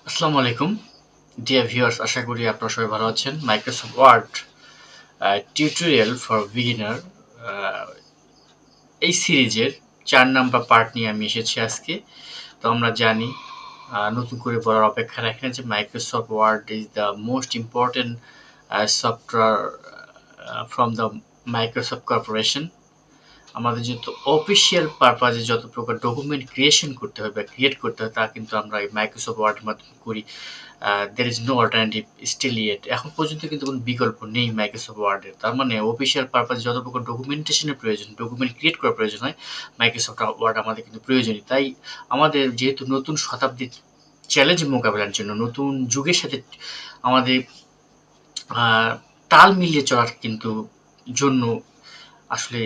আসসালামু আলাইকুম dear viewers, আশা করি আপনারা সবাই ভালো আছেন। Microsoft Word tutorial for beginner এই সিরিজের 4 নাম্বার পার্ট নিয়ে আমি এসেছি আজকে। তো আমরা জানি, নতুন করে বলার অপেক্ষা রাখি না, যে Microsoft Word is the most important software from the Microsoft corporation. আমাদের যত অফিসিয়াল পারপাজে যত প্রকার ডকুমেন্ট ক্রিয়েশন করতে হয় বা ক্রিয়েট করতে হয়, তা কিন্তু আমরা এই মাইক্রোসফট ওয়ার্ডের মাধ্যমে করি। There is no alternative still yet. এখন পর্যন্ত কিন্তু কোনো বিকল্প নেই মাইক্রোসফট ওয়ার্ডের। তার মানে অফিসিয়াল পারপাজে যত প্রকার ডকুমেন্টেশনের প্রয়োজন, ডকুমেন্ট ক্রিয়েট করার প্রয়োজন হয়, মাইক্রোসফট ওয়ার্ড আমাদের কিন্তু প্রয়োজনই। তাই আমাদের যেহেতু নতুন শতাব্দীর চ্যালেঞ্জ মোকাবেলার জন্য, নতুন যুগের সাথে আমাদের তাল মিলিয়ে চলার কিন্তু জন্য আসলে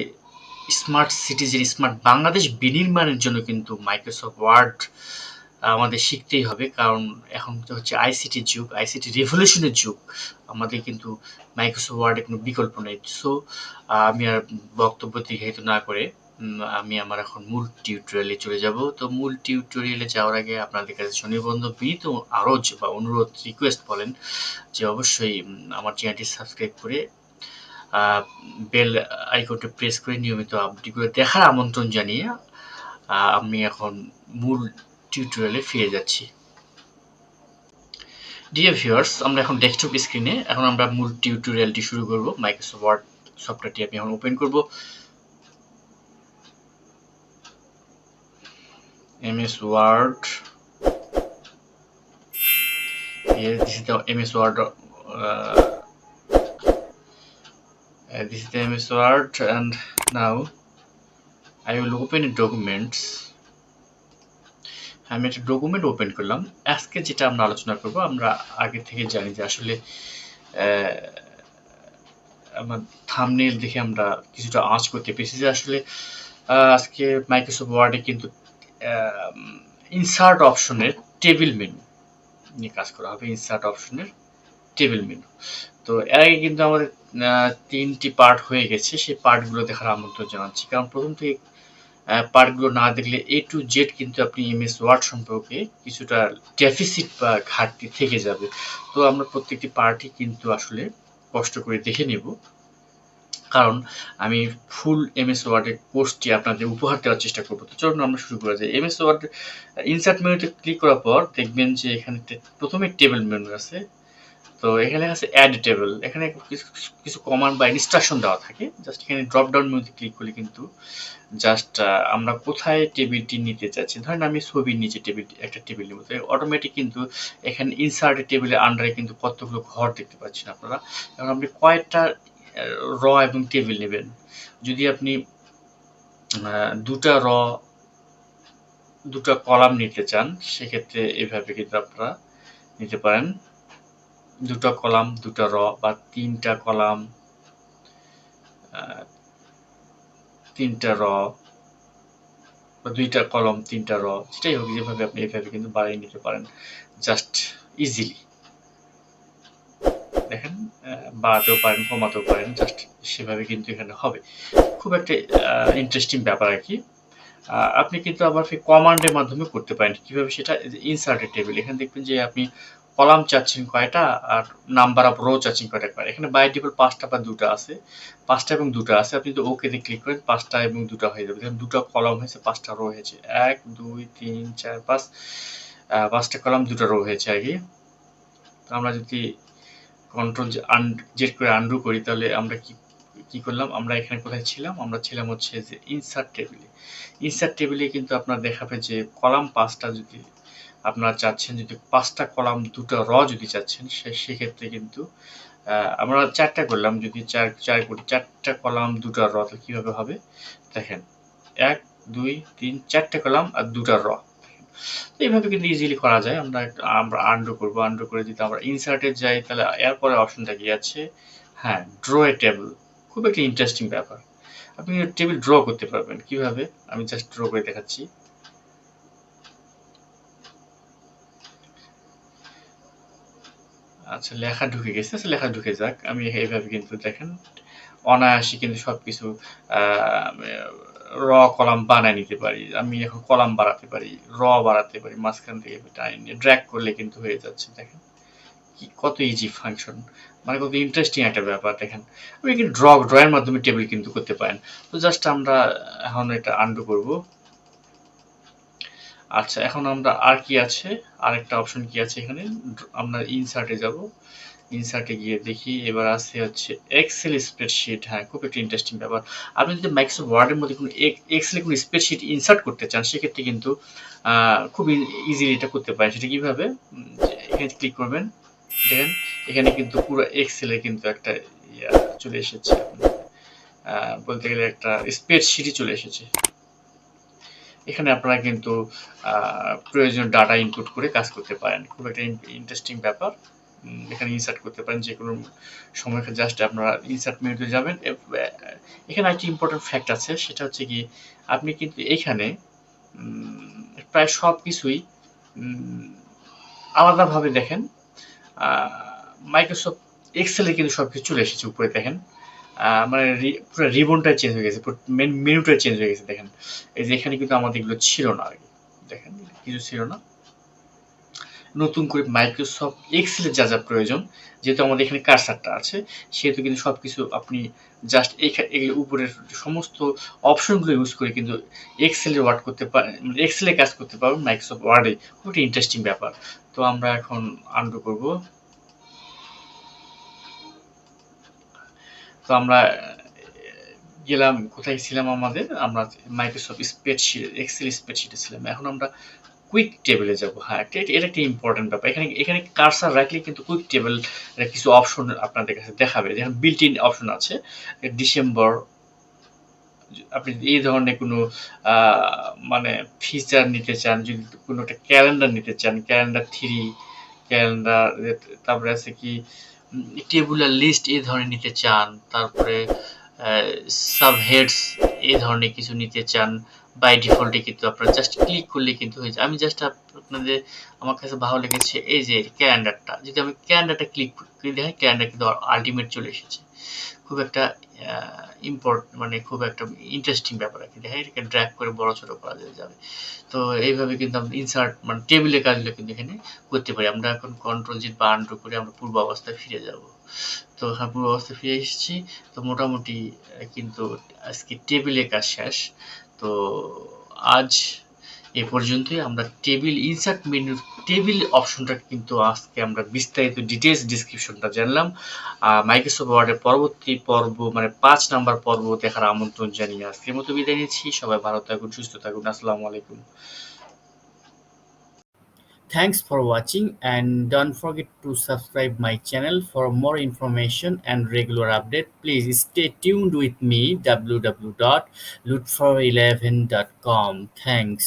স্মার্ট সিটিজেন, স্মার্ট বাংলাদেশ বিনির্মাণের জন্য কিন্তু মাইক্রোসফট ওয়ার্ড আমাদের শিখতেই হবে। কারণ এখন তো হচ্ছে আইসিটির যুগ, আইসিটি রেভলিউশনের যুগ। আমাদের কিন্তু মাইক্রোসফট ওয়ার্ডের কোনো বিকল্প নেই। সো আমি আর বক্তব্য দীর্ঘায়িত না করে আমি আমার এখন মূল টিউটোরিয়ালে চলে যাব। তো মূল টিউটোরিয়ালে যাওয়ার আগে আপনাদের কাছে সুনিবন্ধ বিনীত আরজ বা অনুরোধ, রিকোয়েস্ট বলেন, যে অবশ্যই আমার চ্যানেলটি সাবস্ক্রাইব করে বেল আইকনটি প্রেস করে নিয়মিত আপডেটগুলো দেখার আমন্ত্রণ জানিয়ে আমি এখন মূল টিউটোরিয়ালে ফিরে যাচ্ছি। ডিয়ার ভিউয়ার্স, আমরা এখন ডেস্কটপ স্ক্রিনে এখন আমরা মূল টিউটোরিয়ালটি শুরু করব। মাইক্রোসফট ওয়ার্ড সফটওয়্যারটি আমি এখন ওপেন করব। MS Word, here this is the MS Word, this is the MS Word, and now I will open a documents. আমি একটা ডকুমেন্ট ওপেন করলাম। আজকে যেটা আমরা আলোচনা করব, আমরা আগে থেকে জানি যে আসলে আমার থাম্বনেল দেখে আমরা কিছুটা আঁচ করতে পেরেছি যে আসলে আজকে মাইক্রোসফট ওয়ার্ডে কিন্তু ইনসার্ট অপশনের টেবিল মেনু নিয়ে কাজ করা হবে। ইনসার্ট অপশনের টেবিল মেনু। তো এর আগে কিন্তু আমাদের 3টি পার্ট হয়ে গেছে। সেই পার্টগুলো দেখার আমন্ত্রণ জানাচ্ছি। কারণ প্রথম থেকে পার্টগুলো না দেখলে এ টু জেড কিন্তু আপনি এমএস ওয়ার্ড সম্পর্কে কিছুটা ডেফিসিট বা ঘাটতি থেকে যাবে। তো আমরা প্রত্যেকটি পার্টই কিন্তু আসলে কষ্ট করে দেখে নেব, কারণ আমি ফুল এমএস ওয়ার্ডের কোর্সটি আপনাদের উপহার দেওয়ার চেষ্টা করব। তো চলুন আমরা শুরু করা যায়। এমএস ওয়ার্ড ইনসার্ট মেনুতে ক্লিক করার পর দেখবেন যে এখানে প্রথমে টেবিল মেনু আছে। তো এখানে আছে অ্যাড টেবিল। এখানে কিছু কমান্ড বা ইনস্ট্রাকশন দেওয়া থাকে। জাস্ট এখানে ড্রপ ডাউন মেনুতে ক্লিক করলে কিন্তু জাস্ট আমরা কোথায় টেবিলটি নিতে চাচ্ছি, ধরেন আমি ছবির নিচে একটা টেবিল নেব, অটোমেটিক কিন্তু এখানে ইনসার্টেড টেবিলের আন্ডারে কিন্তু কতগুলো ঘর দেখতে পাচ্ছেন আপনারা। এবং আপনি কয়েকটা র এবং টেবিল নেবেন। যদি আপনি দুটা র দুটা কলাম নিতে চান, সেক্ষেত্রে এভাবে কিন্তু আপনারা নিতে পারেন। দুটা কলাম দুটা র, বা তিনটা কলাম তিনটা র, বা দুইটা কলম তিনটা র, যেটাই হোক, যেভাবে আপনি এভাবে কিন্তু বাড়িয়ে নিতে পারেন জাস্ট ইজিলি। দেখেন, বাড়াতেও পারেন, কমাতেও পারেন, জাস্ট সেভাবে কিন্তু এখানে হবে। খুব একটা ইন্টারেস্টিং ব্যাপার আর কি। আপনি কিন্তু আবার কমান্ডের মাধ্যমে করতে পারেন। কিভাবে সেটা, ইনসার্টেড টেবিল, এখানে দেখবেন যে আপনি কলাম চাচ্ছেন কয়টা আর নাম্বার অফ রো চাচ্ছেন কয়টা। এখানে বাই ডিফল্ট 5টা বা 2টা আছে, 5টা এবং 2টা আছে। আপনি যদি ওকে তে ক্লিক করেন 5টা এবং 2টা হয়ে যাবে। দেখেন 2টা কলাম হয়েছে, 5টা রো হয়েছে। 1 2 3 4 5, 5টা কলাম 2টা রো হয়েছে আর কি। তো আমরা যদি কন্ট্রোল জেড করে আন্ডু করি, তাহলে আমরা কি করলাম, আমরা এখানে কোথায় ছিলাম, আমরা ছিলাম হচ্ছে যে ইনসার্ট টেবিলে। ইনসার্ট টেবিলে কিন্তু আপনার দেখাবে যে কলাম 5টা যদি আপনারা চাচ্ছেন, যদি 5টা কলাম 2টা র যদি চাচ্ছেন, সেক্ষেত্রে কিন্তু আমরা 4টা করলাম, যদি 4 করি, 4টা কলাম 2টা র, তাহলে কিভাবে হবে দেখেন, 1 2 3 4টা কলাম আর 2টা র। এইভাবে কিন্তু ইজিলি করা যায়। আমরা আন্ডু করবো। আন্ডু করে যদি আমরা ইনসার্টে যাই, তাহলে এরপরে অপশনটা কি আছে, হ্যাঁ, ড্র এ টেবিল। খুব একটা ইন্টারেস্টিং ব্যাপার। আপনি টেবিল ড্র করতে পারবেন। কিভাবে, আমি জাস্ট ড্র করে দেখাচ্ছি। আচ্ছা, লেখা ঢুকে গেছে। আচ্ছা, লেখা ঢুকে যাক। আমি এইভাবে কিন্তু দেখেন অনায়াসে কিন্তু সবকিছু র কলাম বানায় নিতে পারি। আমি এখন কলাম বাড়াতে পারি, বাড়াতে পারি, মাঝখান থেকে টাইম নিয়ে ড্র্যাগ করলে কিন্তু হয়ে যাচ্ছে। দেখেন কি কত ইজি ফাংশন, মানে কত ইন্টারেস্টিং একটা ব্যাপার। দেখেন আপনি কিন্তু ড্রয়ের মাধ্যমে টেবিল কিন্তু করতে পারেন। তো জাস্ট আমরা এখন এটা আন্ডু করব। আচ্ছা, এখন আমরা আর কি আছে, আরেকটা অপশন কি আছে এখানে, আমরা ইনসার্টে যাব। ইনসার্টে গিয়ে দেখি এবার আছে হচ্ছে এক্সেল স্প্রেডশিট। হ্যাঁ, খুব একটা ইন্টারেস্টিং ব্যাপার। আপনি যদি মাইক্রোসফট ওয়ার্ডের মধ্যে কোনো এক্সেলে কোনো স্প্রেডশিট ইনসার্ট করতে চান, সেক্ষেত্রে কিন্তু খুব ইজিলি এটা করতে পারেন। সেটা কিভাবে, এখানে ক্লিক করবেন, দেখেন এখানে কিন্তু পুরো এক্সেলের কিন্তু একটা ইয়া চলে এসেছে। বলতে গেলে একটা স্প্রেডশিটই চলে এসেছে। এখানে আপনারা কিন্তু প্রয়োজনীয় ডাটা ইনপুট করে কাজ করতে পারেন। খুব একটা ইন্টারেস্টিং ব্যাপার। এখানে ইনসার্ট করতে পারেন যে কোনো সময়, জাস্ট আপনারা ইনসার্ট মেনুতে যাবেন। এখানে একটা ইম্পর্টেন্ট ফ্যাক্ট আছে, সেটা হচ্ছে কি আপনি কিন্তু এখানে প্রায় সব কিছুই আলাদাভাবে দেখেন। মাইক্রোসফট এক্সেলে কিন্তু সব কিছু চলে এসেছে উপরে। দেখেন মানে পুরো রিবনটাই চেঞ্জ হয়ে গেছে, মেনুটাই চেঞ্জ হয়ে গেছে। দেখেন এই যে এখানে কিন্তু আমাদের এগুলো ছিল না আগে, দেখেন কিছু ছিল না। নতুন করে মাইক্রোসফট এক্সেলে যা যা প্রয়োজন, যেহেতু আমাদের এখানে কার্সারটা আছে, সেহেতু কিন্তু সবকিছু আপনি জাস্ট এগুলো উপরের সমস্ত অপশনগুলো ইউজ করে কিন্তু এক্সেলে ওয়ার্ড করতে পারেন, এক্সেলে কাজ করতে পারবেন মাইক্রোসফট ওয়ার্ডে। খুব একটা ইন্টারেস্টিং ব্যাপার। তো আমরা এখন আন্ডু করব। তো আমরা গেলাম, কোথায় ছিলাম আমাদের, আমরা মাইক্রোসফট স্প্রেডশিট এক্সেল স্প্রেডশিটে ছিলাম। এখন আমরা কুইক টেবিলে যাব। হ্যাঁ, এটা একটা ইম্পর্টেন্ট ব্যাপার। এখানে কার্সার রাখলে কিন্তু কুইক টেবিল কিছু অপশন আপনাদের কাছে দেখাবে। যেমন বিল্ট ইন অপশন আছে ডিসেম্বর। আপনি এই ধরনের কোনো মানে ফিচার নিতে চান, যদি কোনো একটা ক্যালেন্ডার নিতে চান, ক্যালেন্ডার থ্রি, ক্যালেন্ডার, তারপরে আছে কি টেবুলার লিস্ট এই ধরনের নিতে চান, তারপরে সাবহেডস এই ধরনের কিছু নিতে চান, বাই ডিফল্টে কিন্তু আপনারা জাস্ট ক্লিক করলে কিন্তু হয়ে যায়। আমি জাস্ট আপনাদের, আমার কাছে ভালো লেগেছে এই যে ক্যালেন্ডারটা, যদি আমি ক্যালেন্ডারটা ক্লিক করে দেখি, ক্যালেন্ডার কিন্তু আলটিমেট চলে এসেছে। খুব একটা মানে খুব একটা ইন্টারেস্টিং ব্যাপার আর কি। দেখেন এটাকে ড্র্যাগ করে বড় ছোট করা যাবে। তো এইভাবে কিন্তু আমরা ইনসার্ট মানে টেবিলের কাজগুলো কিন্তু এখানে করতে পারি। আমরা এখন কন্ট্রোল জি বা আন্ডু করে আমরা পূর্ব অবস্থায় ফিরে যাব। তো হ্যাঁ, পূর্ব অবস্থায় ফিরে এসেছি। তো মোটামুটি কিন্তু আজকে টেবিলের কাজ শেষ। তো আজ এ পর্যন্তই। আমরা টেবিল ইনসার্ট মেনু টেবিল অপশনটা কিন্তু আজকে আমরা বিস্তারিত ডিটেলস ডিসক্রিপশনটা জানলাম। মাইক্রোসফট ওয়ার্ডের পরবর্তী পর্ব মানে ৫ নাম্বার পর্ব দেখার আমন্ত্রণ জানিয়ে আজকের মতো বিদায় নিচ্ছি। সবাই ভালো থাকুন, সুস্থ থাকুন। আসসালামু আলাইকুম। Thanks for watching, and don't forget to subscribe my channel for more information and regular update. Please stay tuned with me www.lutfor11.com. Thanks.